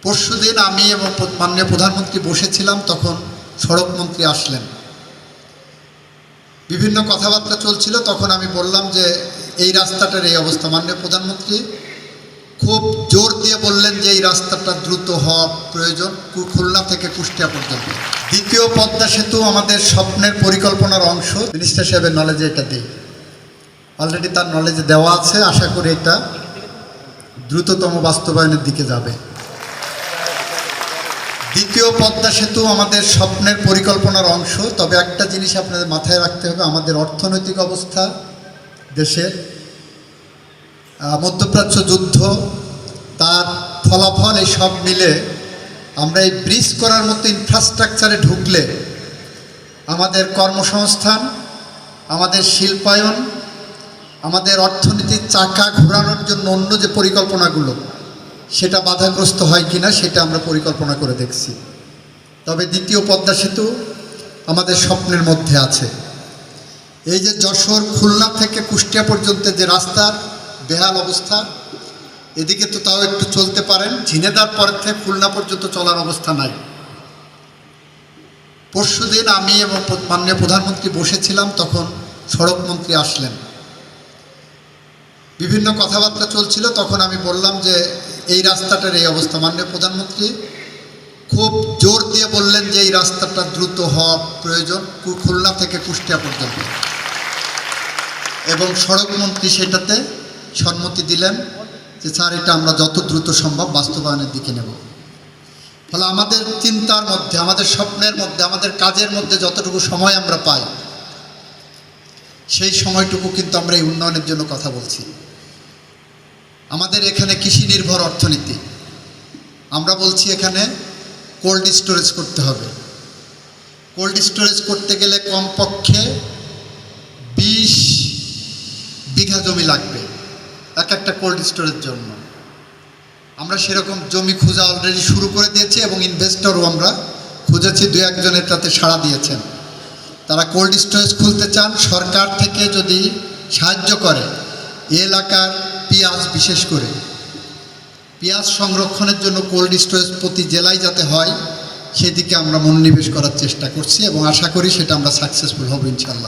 পরশুদিন আমি এবং মাননীয় প্রধানমন্ত্রী বসেছিলাম, তখন সড়কমন্ত্রী আসলেন। বিভিন্ন কথাবার্তা চলছিল, তখন আমি বললাম যে এই রাস্তাটার এই অবস্থা। মাননীয় প্রধানমন্ত্রী খুব জোর দিয়ে বললেন যে এই রাস্তাটা দ্রুত হওয়া প্রয়োজন, খুলনা থেকে কুষ্টিয়া পর্যন্ত। দ্বিতীয় পদ্মা সেতু আমাদের স্বপ্নের পরিকল্পনার অংশ। মিনিস্টার সাহেবের নলেজে এটা দিই, অলরেডি তার নলেজে দেওয়া আছে। আশা করি এটা দ্রুততম বাস্তবায়নের দিকে যাবে। দ্বিতীয় পদ্মা সেতু আমাদের স্বপ্নের পরিকল্পনার অংশ। তবে একটা জিনিস আপনাদের মাথায় রাখতে হবে, আমাদের অর্থনৈতিক অবস্থা, দেশের মধ্যপ্রাচ্য যুদ্ধ, তার ফলাফল, এই সব মিলে আমরা এই ব্রিজ করার মতো ইনফ্রাস্ট্রাকচারে ঢুকলে আমাদের কর্মসংস্থান, আমাদের শিল্পায়ন, আমাদের অর্থনীতির চাকা ঘোরানোর জন্য অন্য যে পরিকল্পনাগুলো, সেটা বাধাগ্রস্ত হয় কিনা সেটা আমরা পরিকল্পনা করে দেখছি। তবে দ্বিতীয় পদ্মা সেতু আমাদের স্বপ্নের মধ্যে আছে। এই যে যশোর খুলনা থেকে কুষ্টিয়া পর্যন্ত যে রাস্তার বেহাল অবস্থা, এদিকে তো তাও একটু চলতে পারেন, ঝিনেদার পর থেকে খুলনা পর্যন্ত চলার অবস্থা নাই। পরশুদিন আমি এবং মাননীয় প্রধানমন্ত্রী বসেছিলাম, তখন সড়কমন্ত্রী আসলেন। বিভিন্ন কথাবার্তা চলছিল, তখন আমি বললাম যে এই রাস্তাটার এই অবস্থা। মাননীয় প্রধানমন্ত্রী খুব জোর দিয়ে বললেন যে এই রাস্তাটা দ্রুত হওয়া প্রয়োজন, খুলনা থেকে কুষ্টিয়া পর্যন্ত। এবং সড়কমন্ত্রী সেটাতে সম্মতি দিলেন যে স্যার, এটা আমরা যত দ্রুত সম্ভব বাস্তবায়নের দিকে নেব। ফলে আমাদের চিন্তার মধ্যে, আমাদের স্বপ্নের মধ্যে, আমাদের কাজের মধ্যে যতটুকু সময় আমরা পাই, সেই সময়টুকু কিন্তু আমরা এই উন্নয়নের জন্য কথা বলছি। আমাদের এখানে কৃষি নির্ভর অর্থনীতি, আমরা বলছি এখানে কোল্ড স্টোরেজ করতে হবে। কোল্ড স্টোরেজ করতে গেলে কমপক্ষে 20 বিঘা জমি লাগবে এক একটা কোল্ড স্টোরের জন্য। আমরা সেরকম জমি খোঁজা অলরেডি শুরু করে দিয়েছি এবং ইনভেস্টরও আমরা খুঁজেছি, 2-1 জনের তাতে সাড়া দিয়েছেন। তারা কোল্ড স্টোরেজ খুলতে চান। সরকার থেকে যদি সাহায্য করে, এলাকার পেঁয়াজ, বিশেষ করে পেঁয়াজ সংরক্ষণের জন্য কোল্ড স্টোরেজ প্রতি জেলায় যাতে হয়, সেদিকে আমরা মনোনিবেশ করার চেষ্টা করছি এবং আশা করি সেটা আমরা সাকসেসফুল হব ইনশাল্লাহ।